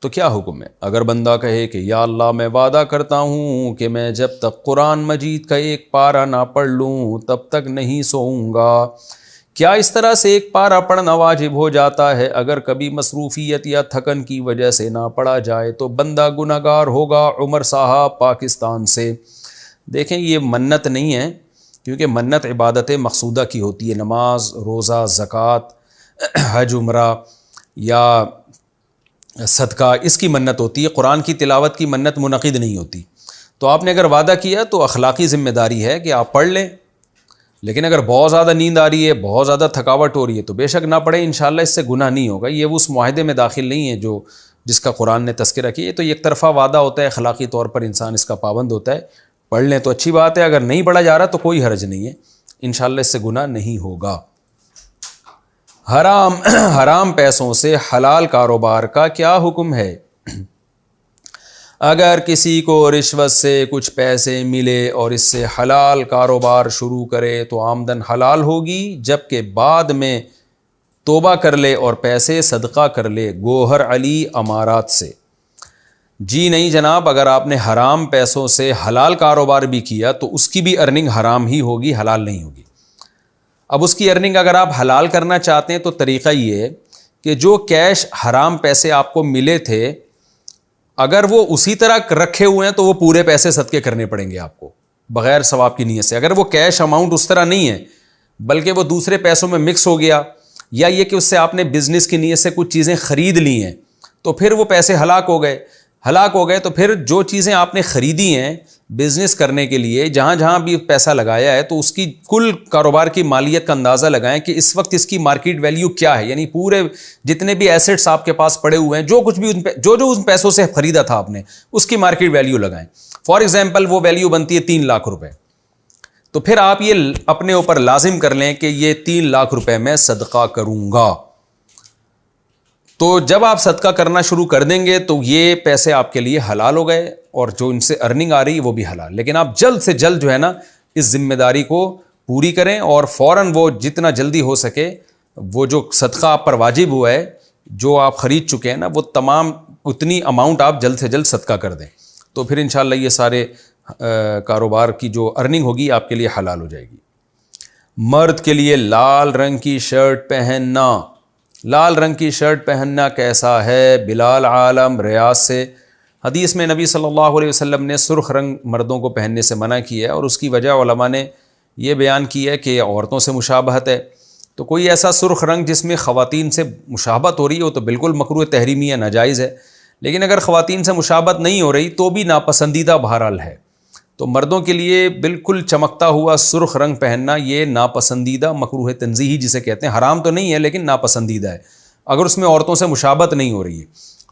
تو کیا حکم ہے؟ اگر بندہ کہے کہ یا اللہ میں وعدہ کرتا ہوں کہ میں جب تک قرآن مجید کا ایک پارہ نہ پڑھ لوں تب تک نہیں سوؤں گا، کیا اس طرح سے ایک پارہ پڑھنا واجب ہو جاتا ہے؟ اگر کبھی مصروفیت یا تھکن کی وجہ سے نہ پڑھا جائے تو بندہ گنہگار ہوگا. عمر صاحب پاکستان سے. دیکھیں، یہ منت نہیں ہے، کیونکہ منت عبادت مقصودہ کی ہوتی ہے، نماز، روزہ، زکوٰۃ، حج، عمرہ یا صدقہ، اس کی منت ہوتی ہے. قرآن کی تلاوت کی منت منعقد نہیں ہوتی. تو آپ نے اگر وعدہ کیا تو اخلاقی ذمہ داری ہے کہ آپ پڑھ لیں. لیکن اگر بہت زیادہ نیند آ رہی ہے، بہت زیادہ تھکاوٹ ہو رہی ہے تو بے شک نہ پڑھیں، انشاءاللہ اس سے گناہ نہیں ہوگا. یہ اس معاہدے میں داخل نہیں ہے جس کا قرآن نے تذکرہ کیا. تو ایک طرفہ وعدہ ہوتا ہے، اخلاقی طور پر انسان اس کا پابند ہوتا ہے. پڑھ لیں تو اچھی بات ہے، اگر نہیں پڑھا جا رہا تو کوئی حرج نہیں ہے، انشاءاللہ اس سے گناہ نہیں ہوگا. حرام پیسوں سے حلال کاروبار کا کیا حکم ہے؟ اگر کسی کو رشوت سے کچھ پیسے ملے اور اس سے حلال کاروبار شروع کرے تو آمدن حلال ہوگی، جبکہ بعد میں توبہ کر لے اور پیسے صدقہ کر لے. گوہر علی امارات سے. جی نہیں جناب، اگر آپ نے حرام پیسوں سے حلال کاروبار بھی کیا تو اس کی بھی ارننگ حرام ہی ہوگی، حلال نہیں ہوگی. اب اس کی ارننگ اگر آپ حلال کرنا چاہتے ہیں تو طریقہ یہ ہے کہ جو کیش حرام پیسے آپ کو ملے تھے، اگر وہ اسی طرح رکھے ہوئے ہیں تو وہ پورے پیسے صدقے کرنے پڑیں گے آپ کو بغیر ثواب کی نیت سے. اگر وہ کیش اماؤنٹ اس طرح نہیں ہے بلکہ وہ دوسرے پیسوں میں مکس ہو گیا، یا یہ کہ اس سے آپ نے بزنس کی نیت سے کچھ چیزیں خرید لی ہیں تو پھر وہ پیسے ہلاک ہو گئے تو پھر جو چیزیں آپ نے خریدی ہیں بزنس کرنے کے لیے، جہاں بھی پیسہ لگایا ہے تو اس کی کل کاروبار کی مالیت کا اندازہ لگائیں کہ اس وقت اس کی مارکیٹ ویلیو کیا ہے. یعنی پورے جتنے بھی ایسٹس آپ کے پاس پڑے ہوئے ہیں، جو کچھ بھی جو ان پیسوں سے خریدا تھا آپ نے، اس کی مارکیٹ ویلیو لگائیں. فار ایگزامپل وہ ویلیو بنتی ہے 3 لاکھ روپے، تو پھر آپ یہ اپنے اوپر لازم کر لیں کہ یہ 3 لاکھ روپے میں صدقہ کروں گا. تو جب آپ صدقہ کرنا شروع کر دیں گے تو یہ پیسے آپ کے لیے حلال ہو گئے، اور جو ان سے ارننگ آ رہی ہے وہ بھی حلال. لیکن آپ جلد سے جلد جو ہے نا اس ذمہ داری کو پوری کریں، اور فوراً وہ جتنا جلدی ہو سکے وہ جو صدقہ آپ پر واجب ہوا ہے، جو آپ خرید چکے ہیں نا، وہ تمام اتنی اماؤنٹ آپ جلد سے جلد صدقہ کر دیں. تو پھر انشاءاللہ یہ سارے کاروبار کی جو ارننگ ہوگی آپ کے لیے حلال ہو جائے گی. مرد کے لیے لال رنگ کی شرٹ پہننا، لال رنگ کی شرٹ پہننا کیسا ہے؟ بلال عالم ریاض سے. حدیث میں نبی صلی اللہ علیہ وسلم نے سرخ رنگ مردوں کو پہننے سے منع کیا ہے، اور اس کی وجہ علماء نے یہ بیان کی ہے کہ عورتوں سے مشابہت ہے. تو کوئی ایسا سرخ رنگ جس میں خواتین سے مشابہت ہو رہی ہے وہ تو بالکل مکروہ تحریمی ہے، ناجائز ہے. لیکن اگر خواتین سے مشابہت نہیں ہو رہی تو بھی ناپسندیدہ بہرحال ہے. تو مردوں کے لیے بالکل چمکتا ہوا سرخ رنگ پہننا یہ ناپسندیدہ مکروہ تنزیہی جسے کہتے ہیں، حرام تو نہیں ہے لیکن ناپسندیدہ ہے اگر اس میں عورتوں سے مشابہت نہیں ہو رہی ہے.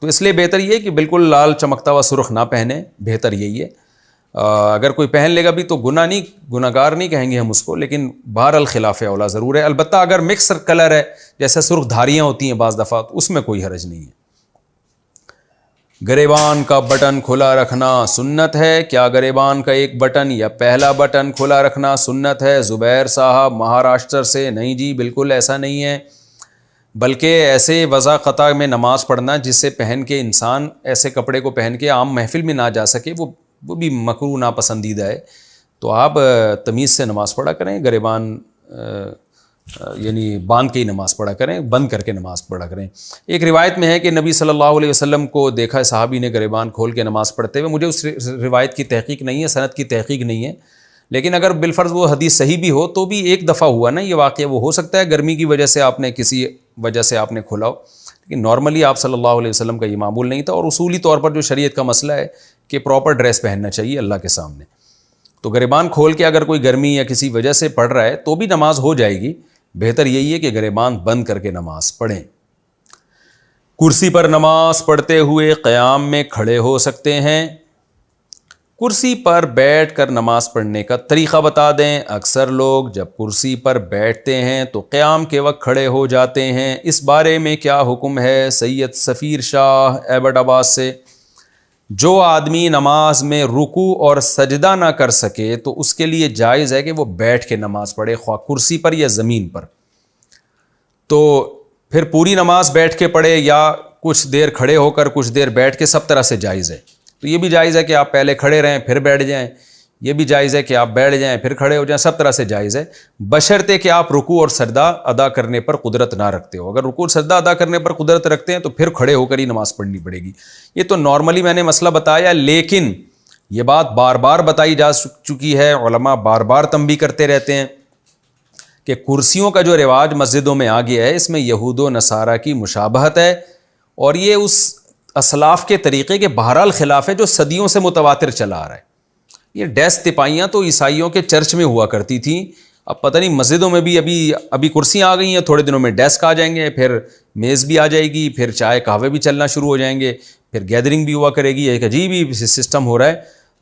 تو اس لیے بہتر یہ ہے کہ بالکل لال چمکتا ہوا سرخ نہ پہنیں، بہتر یہی ہے. اگر کوئی پہن لے گا بھی تو گناہ گار نہیں کہیں گے ہم اس کو، لیکن بہرحال خلاف اولا ضرور ہے۔ البتہ اگر مکس کلر ہے جیسے سرخ دھاریاں ہوتی ہیں بعض دفعہ، تو اس میں کوئی حرج نہیں ہے۔ گریبان کا بٹن کھلا رکھنا سنت ہے کیا؟ گریبان کا ایک بٹن یا پہلا بٹن کھلا رکھنا سنت ہے؟ زبیر صاحب مہاراشٹر سے، نہیں جی بالکل ایسا نہیں ہے، بلکہ ایسے وضع قطع میں نماز پڑھنا جس سے پہن کے انسان ایسے کپڑے کو پہن کے عام محفل میں نہ جا سکے، وہ بھی مکروہ ناپسندیدہ ہے۔ تو آپ تمیز سے نماز پڑھا کریں، گریبان یعنی باندھ کے ہی نماز پڑھا کریں، بند کر کے نماز پڑھا کریں۔ ایک روایت میں ہے کہ نبی صلی اللہ علیہ وسلم کو دیکھا صحابی نے گریبان کھول کے نماز پڑھتے ہوئے، مجھے اس روایت کی تحقیق نہیں ہے، سند کی تحقیق نہیں ہے، لیکن اگر بالفرض وہ حدیث صحیح بھی ہو تو بھی ایک دفعہ ہوا نا یہ واقعہ، وہ ہو سکتا ہے گرمی کی وجہ سے آپ نے کسی وجہ سے آپ نے کھولا ہو، لیکن نارملی آپ صلی اللہ علیہ وسلم کا یہ معمول نہیں تھا۔ اور اصولی طور پر جو شریعت کا مسئلہ ہے کہ پراپر ڈریس پہننا چاہیے اللہ کے سامنے، تو گریبان کھول کے اگر کوئی گرمی یا کسی وجہ سے پڑھ رہا ہے تو بھی نماز ہو جائے گی، بہتر یہی ہے کہ گریبان بند کر کے نماز پڑھیں۔ کرسی پر نماز پڑھتے ہوئے قیام میں کھڑے ہو سکتے ہیں؟ کرسی پر بیٹھ کر نماز پڑھنے کا طریقہ بتا دیں۔ اکثر لوگ جب کرسی پر بیٹھتے ہیں تو قیام کے وقت کھڑے ہو جاتے ہیں، اس بارے میں کیا حکم ہے؟ سید سفیر شاہ ایبٹ آباد سے۔ جو آدمی نماز میں رکوع اور سجدہ نہ کر سکے تو اس کے لیے جائز ہے کہ وہ بیٹھ کے نماز پڑھے، خواہ کرسی پر یا زمین پر۔ تو پھر پوری نماز بیٹھ کے پڑھے یا کچھ دیر کھڑے ہو کر کچھ دیر بیٹھ کے، سب طرح سے جائز ہے۔ تو یہ بھی جائز ہے کہ آپ پہلے کھڑے رہیں پھر بیٹھ جائیں، یہ بھی جائز ہے کہ آپ بیٹھ جائیں پھر کھڑے ہو جائیں، سب طرح سے جائز ہے، بشرطے کہ آپ رکوع اور سجدہ ادا کرنے پر قدرت نہ رکھتے ہو۔ اگر رکوع اور سجدہ ادا کرنے پر قدرت رکھتے ہیں تو پھر کھڑے ہو کر ہی نماز پڑھنی پڑے گی۔ یہ تو نارملی میں نے مسئلہ بتایا، لیکن یہ بات بار بار بتائی جا چکی ہے، علماء بار بار تنبیہ کرتے رہتے ہیں کہ کرسیوں کا جو رواج مسجدوں میں آ گیا ہے، اس میں یہود و نصارہ کی مشابہت ہے، اور یہ اس اسلاف کے طریقے کے بہرحال خلاف ہے جو صدیوں سے متواتر چلا آ رہا ہے۔ یہ ڈیسک تپائیاں تو عیسائیوں کے چرچ میں ہوا کرتی تھیں، اب پتہ نہیں مسجدوں میں بھی ابھی کرسیاں آ گئی ہیں، تھوڑے دنوں میں ڈیسک آ جائیں گے، پھر میز بھی آ جائے گی، پھر چائے قہوے بھی چلنا شروع ہو جائیں گے، پھر گیدرنگ بھی ہوا کرے گی، ایک عجیب ہی سسٹم ہو رہا ہے۔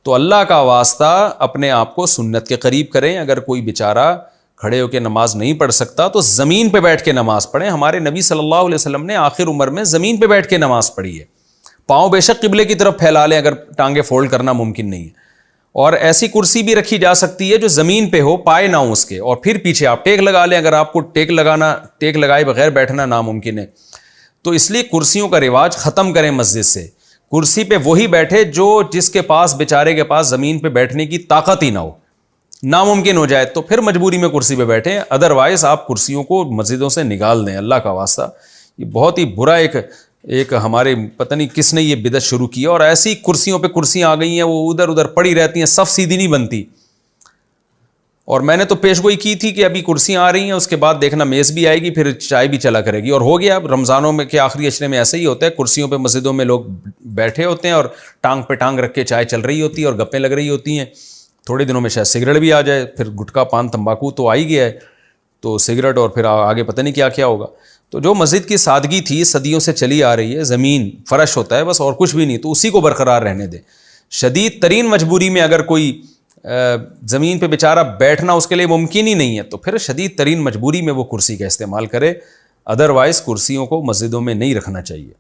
تو اللہ کا واسطہ اپنے آپ کو سنت کے قریب کریں۔ اگر کوئی بیچارہ کھڑے ہو کے نماز نہیں پڑھ سکتا تو زمین پہ بیٹھ کے نماز پڑھیں۔ ہمارے نبی صلی اللہ علیہ وسلم نے آخر عمر میں زمین پہ بیٹھ کے نماز پڑھی ہے، پاؤں بے شک قبلے کی طرف پھیلا لیں اگر ٹانگیں فولڈ کرنا ممکن نہیں ہے، اور ایسی کرسی بھی رکھی جا سکتی ہے جو زمین پہ ہو، پائے نہ ہو اس کے، اور پھر پیچھے آپ ٹیک لگا لیں اگر آپ کو ٹیک لگائے بغیر بیٹھنا ناممکن ہے۔ تو اس لیے کرسیوں کا رواج ختم کریں مسجد سے، کرسی پہ وہی بیٹھے جس کے پاس بیچارے کے پاس زمین پہ بیٹھنے کی طاقت ہی نہ ہو، ناممکن ہو جائے تو پھر مجبوری میں کرسی پہ بیٹھیں، ادروائز آپ کرسیوں کو مسجدوں سے نکال دیں اللہ کا واسطہ۔ یہ بہت ہی برا ایک ہمارے پتہ نہیں کس نے یہ بدعت شروع کی، اور ایسی کرسیوں پہ کرسیاں آ گئی ہیں وہ ادھر ادھر پڑی رہتی ہیں، صف سیدھی نہیں بنتی۔ اور میں نے تو پیش گوئی کی تھی کہ ابھی کرسیاں آ رہی ہیں، اس کے بعد دیکھنا میز بھی آئے گی، پھر چائے بھی چلا کرے گی، اور ہو گیا۔ اب رمضانوں میں کے آخری عشرے میں ایسا ہی ہوتا ہے، کرسیوں پہ مسجدوں میں لوگ بیٹھے ہوتے ہیں اور ٹانگ پہ ٹانگ رکھ کے چائے چل رہی ہوتی ہے اور گپیں لگ رہی ہوتی ہیں۔ تھوڑے دنوں میں شاید سگریٹ بھی آ جائے، پھر گٹکا پان تمباکو تو آ ہی گیا ہے، تو سگریٹ اور پھر آگے پتہ نہیں کیا کیا ہوگا۔ تو جو مسجد کی سادگی تھی صدیوں سے چلی آ رہی ہے، زمین فرش ہوتا ہے بس اور کچھ بھی نہیں، تو اسی کو برقرار رہنے دیں۔ شدید ترین مجبوری میں اگر کوئی زمین پہ بیچارہ بیٹھنا اس کے لیے ممکن ہی نہیں ہے تو پھر شدید ترین مجبوری میں وہ کرسی کا استعمال کرے، ادروائز کرسیوں کو مسجدوں میں نہیں رکھنا چاہیے۔